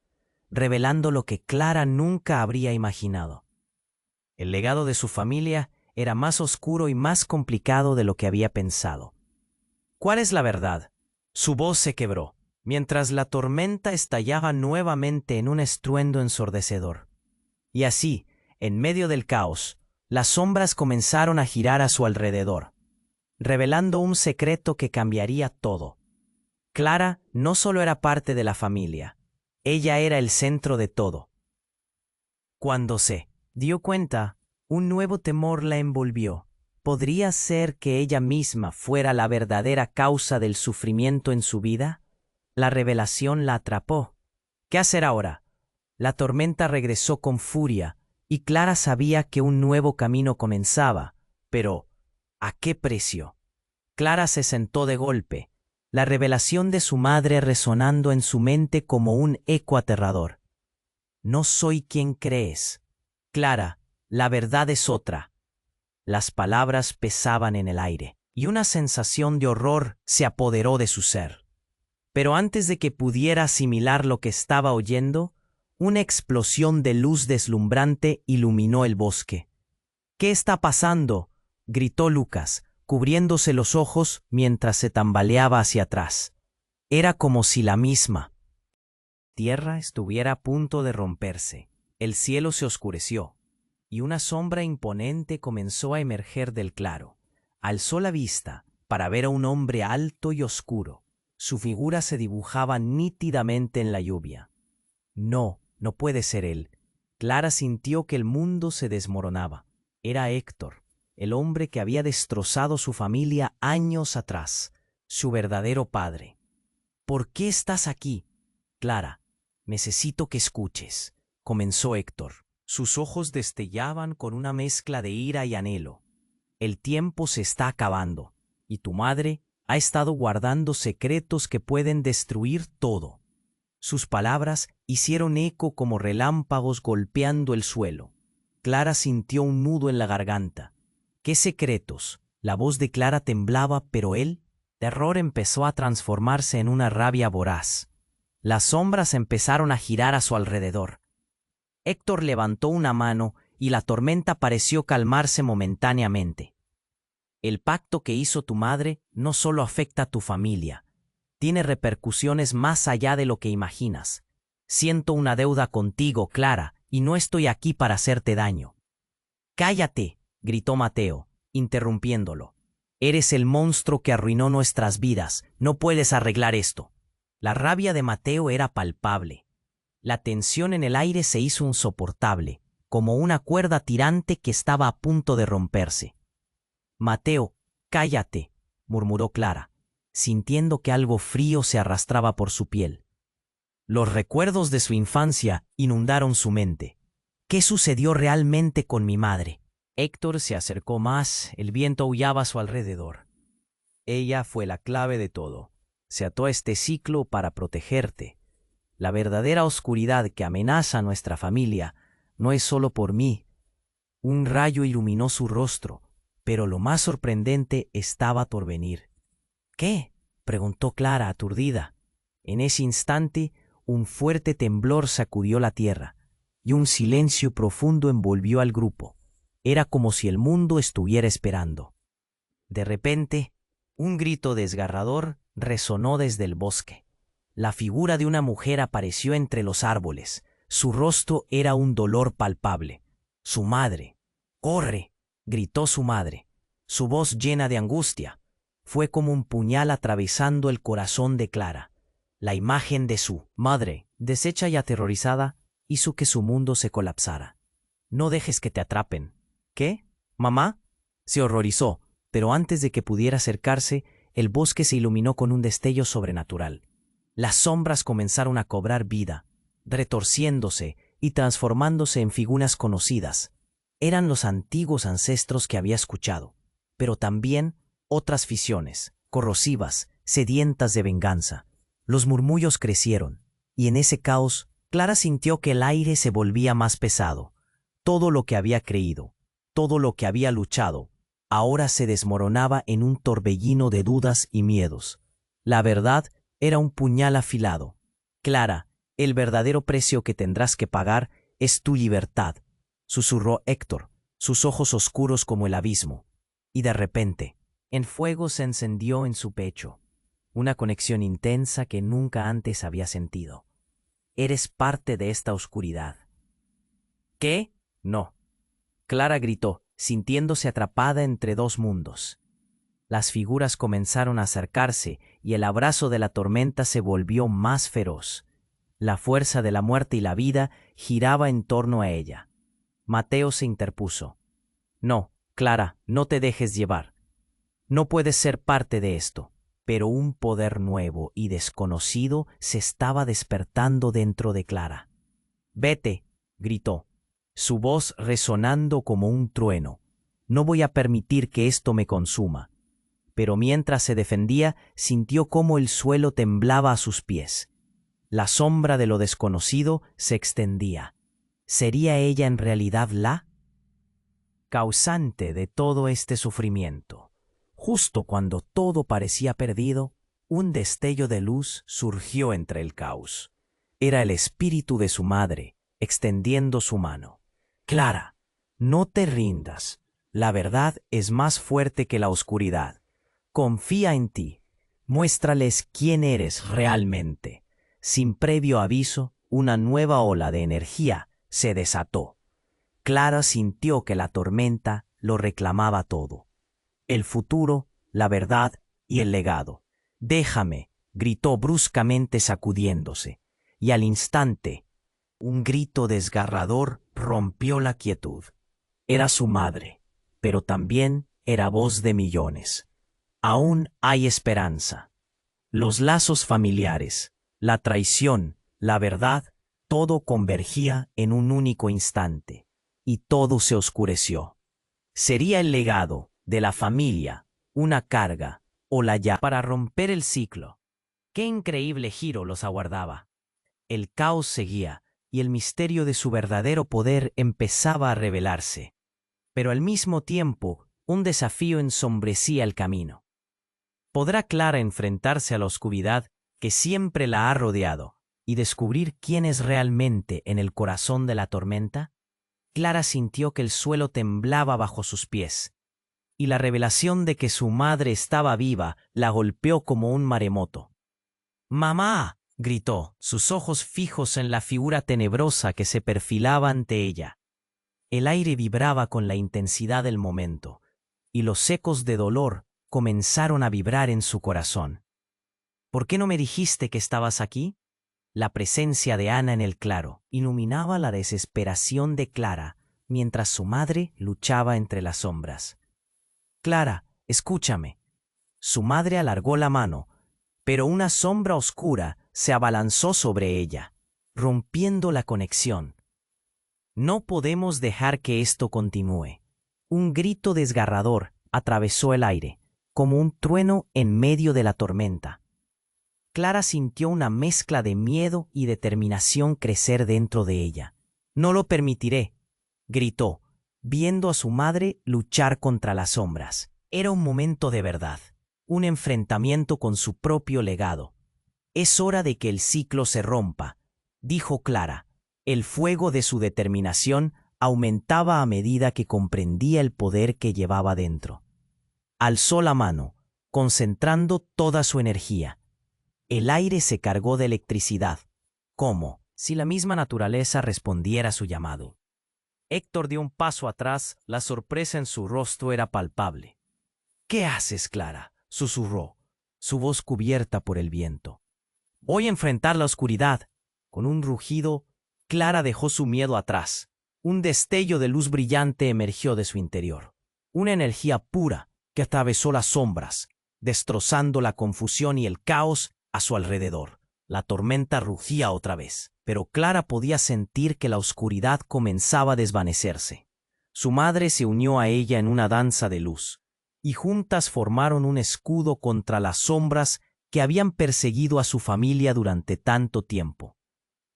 revelando lo que Clara nunca habría imaginado. El legado de su familia era más oscuro y más complicado de lo que había pensado. «¿Cuál es la verdad?». Su voz se quebró, mientras la tormenta estallaba nuevamente en un estruendo ensordecedor. Y así, en medio del caos, las sombras comenzaron a girar a su alrededor, revelando un secreto que cambiaría todo. Clara no solo era parte de la familia, ella era el centro de todo. Cuando se dio cuenta, un nuevo temor la envolvió. ¿Podría ser que ella misma fuera la verdadera causa del sufrimiento en su vida? La revelación la atrapó. ¿Qué hacer ahora? La tormenta regresó con furia, y Clara sabía que un nuevo camino comenzaba, pero ¿a qué precio? Clara se sentó de golpe, la revelación de su madre resonando en su mente como un eco aterrador. «No soy quien crees. Clara, la verdad es otra». Las palabras pesaban en el aire, y una sensación de horror se apoderó de su ser. Pero antes de que pudiera asimilar lo que estaba oyendo, una explosión de luz deslumbrante iluminó el bosque. «¿Qué está pasando?», gritó Lucas, cubriéndose los ojos mientras se tambaleaba hacia atrás. Era como si la misma tierra estuviera a punto de romperse. El cielo se oscureció, y una sombra imponente comenzó a emerger del claro. Alzó la vista para ver a un hombre alto y oscuro. Su figura se dibujaba nítidamente en la lluvia. No, no puede ser él. Clara sintió que el mundo se desmoronaba. Era Héctor, el hombre que había destrozado su familia años atrás, su verdadero padre. «¿Por qué estás aquí?». «Clara, necesito que escuches», comenzó Héctor. Sus ojos destellaban con una mezcla de ira y anhelo. «El tiempo se está acabando, y tu madre ha estado guardando secretos que pueden destruir todo». Sus palabras hicieron eco como relámpagos golpeando el suelo. Clara sintió un nudo en la garganta. ¿Qué secretos? La voz de Clara temblaba, pero el terror empezó a transformarse en una rabia voraz. Las sombras empezaron a girar a su alrededor. Héctor levantó una mano y la tormenta pareció calmarse momentáneamente. El pacto que hizo tu madre no solo afecta a tu familia, tiene repercusiones más allá de lo que imaginas. Siento una deuda contigo, Clara, y no estoy aquí para hacerte daño. ¡Cállate!, gritó Mateo, interrumpiéndolo. Eres el monstruo que arruinó nuestras vidas, no puedes arreglar esto. La rabia de Mateo era palpable. La tensión en el aire se hizo insoportable, como una cuerda tirante que estaba a punto de romperse. Mateo, cállate, murmuró Clara, sintiendo que algo frío se arrastraba por su piel. Los recuerdos de su infancia inundaron su mente. ¿Qué sucedió realmente con mi madre? Héctor se acercó más, el viento aullaba a su alrededor. Ella fue la clave de todo. Se ató a este ciclo para protegerte. La verdadera oscuridad que amenaza a nuestra familia no es solo por mí. Un rayo iluminó su rostro, pero lo más sorprendente estaba por venir. ¿Qué?, preguntó Clara aturdida. En ese instante, un fuerte temblor sacudió la tierra, y un silencio profundo envolvió al grupo. Era como si el mundo estuviera esperando. De repente, un grito desgarrador resonó desde el bosque. La figura de una mujer apareció entre los árboles. Su rostro era un dolor palpable. Su madre. ¡Corre!, gritó su madre, su voz llena de angustia. Fue como un puñal atravesando el corazón de Clara. La imagen de su madre, deshecha y aterrorizada, hizo que su mundo se colapsara. No dejes que te atrapen. ¿Qué? ¿Mamá? Se horrorizó, pero antes de que pudiera acercarse, el bosque se iluminó con un destello sobrenatural. Las sombras comenzaron a cobrar vida, retorciéndose y transformándose en figuras conocidas. Eran los antiguos ancestros que había escuchado, pero también otras visiones, corrosivas, sedientas de venganza. Los murmullos crecieron, y en ese caos, Clara sintió que el aire se volvía más pesado. Todo lo que había creído, todo lo que había luchado, ahora se desmoronaba en un torbellino de dudas y miedos. La verdad era un puñal afilado. Clara, el verdadero precio que tendrás que pagar es tu libertad, susurró Héctor, sus ojos oscuros como el abismo. Y de repente, en fuego se encendió en su pecho, una conexión intensa que nunca antes había sentido. Eres parte de esta oscuridad. ¿Qué? No. Clara gritó, sintiéndose atrapada entre dos mundos. Las figuras comenzaron a acercarse y el abrazo de la tormenta se volvió más feroz. La fuerza de la muerte y la vida giraba en torno a ella. Mateo se interpuso. No, Clara, no te dejes llevar. No puedes ser parte de esto. Pero un poder nuevo y desconocido se estaba despertando dentro de Clara. «Vete», gritó, su voz resonando como un trueno. «No voy a permitir que esto me consuma». Pero mientras se defendía, sintió cómo el suelo temblaba a sus pies. La sombra de lo desconocido se extendía. ¿Sería ella en realidad la causante de todo este sufrimiento? Justo cuando todo parecía perdido, un destello de luz surgió entre el caos. Era el espíritu de su madre, extendiendo su mano. «Clara, no te rindas. La verdad es más fuerte que la oscuridad. Confía en ti. Muéstrales quién eres realmente». Sin previo aviso, una nueva ola de energía se desató. Clara sintió que la tormenta lo reclamaba todo. El futuro, la verdad y el legado. «Déjame», gritó bruscamente sacudiéndose, y al instante, un grito desgarrador rompió la quietud. Era su madre, pero también era voz de millones. Aún hay esperanza. Los lazos familiares, la traición, la verdad, todo convergía en un único instante, y todo se oscureció. Sería el legado de la familia, una carga, o la llave para romper el ciclo. Qué increíble giro los aguardaba. El caos seguía, y el misterio de su verdadero poder empezaba a revelarse. Pero al mismo tiempo, un desafío ensombrecía el camino. ¿Podrá Clara enfrentarse a la oscuridad que siempre la ha rodeado y descubrir quién es realmente en el corazón de la tormenta? Clara sintió que el suelo temblaba bajo sus pies, y la revelación de que su madre estaba viva la golpeó como un maremoto. ¡Mamá!, gritó, sus ojos fijos en la figura tenebrosa que se perfilaba ante ella. El aire vibraba con la intensidad del momento, y los ecos de dolor comenzaron a vibrar en su corazón. ¿Por qué no me dijiste que estabas aquí? La presencia de Ana en el claro iluminaba la desesperación de Clara mientras su madre luchaba entre las sombras. Clara, escúchame. Su madre alargó la mano, pero una sombra oscura se abalanzó sobre ella, rompiendo la conexión. No podemos dejar que esto continúe. Un grito desgarrador atravesó el aire, como un trueno en medio de la tormenta. Clara sintió una mezcla de miedo y determinación crecer dentro de ella. «No lo permitiré», gritó, viendo a su madre luchar contra las sombras. Era un momento de verdad, un enfrentamiento con su propio legado. «Es hora de que el ciclo se rompa», dijo Clara. El fuego de su determinación aumentaba a medida que comprendía el poder que llevaba dentro. Alzó la mano, concentrando toda su energía. El aire se cargó de electricidad, como si la misma naturaleza respondiera a su llamado. Héctor dio un paso atrás, la sorpresa en su rostro era palpable. «¿Qué haces, Clara?», susurró, su voz cubierta por el viento. «Voy a enfrentar la oscuridad». Con un rugido, Clara dejó su miedo atrás. Un destello de luz brillante emergió de su interior. Una energía pura que atravesó las sombras, destrozando la confusión y el caos a su alrededor. La tormenta rugía otra vez, pero Clara podía sentir que la oscuridad comenzaba a desvanecerse. Su madre se unió a ella en una danza de luz, y juntas formaron un escudo contra las sombras que habían perseguido a su familia durante tanto tiempo.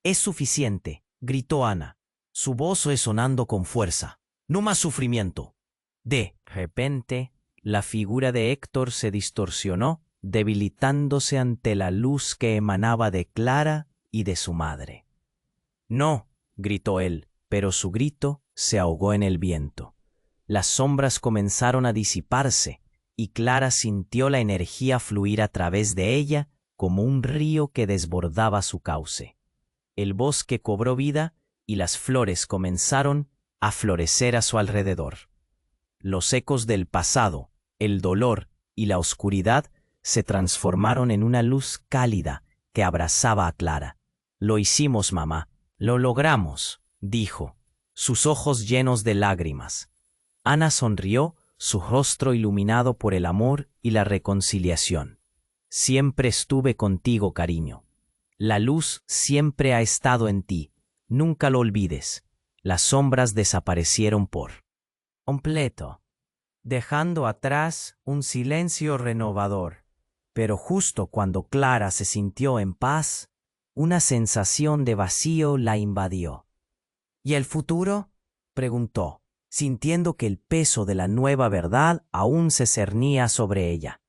«Es suficiente», gritó Ana, su voz resonando con fuerza. «No más sufrimiento». De repente, la figura de Héctor se distorsionó, debilitándose ante la luz que emanaba de Clara y de su madre. «No», gritó él, pero su grito se ahogó en el viento. Las sombras comenzaron a disiparse, y Clara sintió la energía fluir a través de ella como un río que desbordaba su cauce. El bosque cobró vida y las flores comenzaron a florecer a su alrededor. Los ecos del pasado, el dolor y la oscuridad se transformaron en una luz cálida que abrazaba a Clara. «Lo hicimos, mamá. Lo logramos», dijo, sus ojos llenos de lágrimas. Ana sonrió, su rostro iluminado por el amor y la reconciliación. «Siempre estuve contigo, cariño. La luz siempre ha estado en ti. Nunca lo olvides». Las sombras desaparecieron por completo, dejando atrás un silencio renovador. Pero justo cuando Clara se sintió en paz, una sensación de vacío la invadió. «¿Y el futuro?», preguntó, sintiendo que el peso de la nueva verdad aún se cernía sobre ella.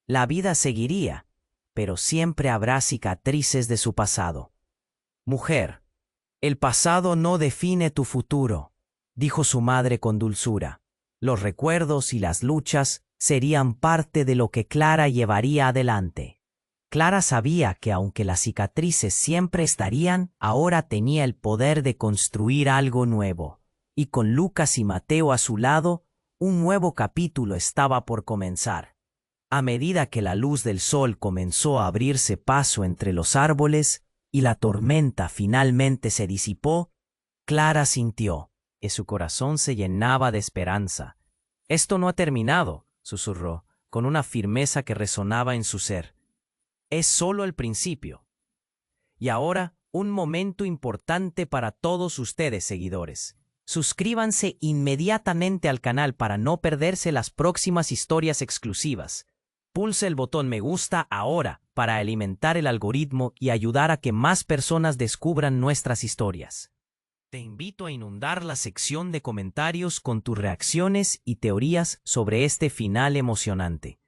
La vida seguiría, pero siempre habrá cicatrices de su pasado. «Mujer, el pasado no define tu futuro», dijo su madre con dulzura. Los recuerdos y las luchas serían parte de lo que Clara llevaría adelante. Clara sabía que aunque las cicatrices siempre estarían, ahora tenía el poder de construir algo nuevo. Y con Lucas y Mateo a su lado, un nuevo capítulo estaba por comenzar. A medida que la luz del sol comenzó a abrirse paso entre los árboles y la tormenta finalmente se disipó, Clara sintió que su corazón se llenaba de esperanza. «Esto no ha terminado», susurró, con una firmeza que resonaba en su ser. «Es solo el principio». Y ahora, un momento importante para todos ustedes, seguidores. Suscríbanse inmediatamente al canal para no perderse las próximas historias exclusivas. Pulsa el botón me gusta ahora para alimentar el algoritmo y ayudar a que más personas descubran nuestras historias. Te invito a inundar la sección de comentarios con tus reacciones y teorías sobre este final emocionante.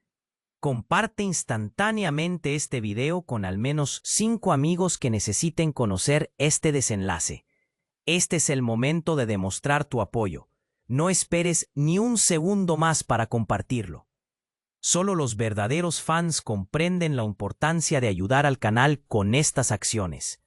Comparte instantáneamente este video con al menos 5 amigos que necesiten conocer este desenlace. Este es el momento de demostrar tu apoyo. No esperes ni un segundo más para compartirlo. Solo los verdaderos fans comprenden la importancia de ayudar al canal con estas acciones.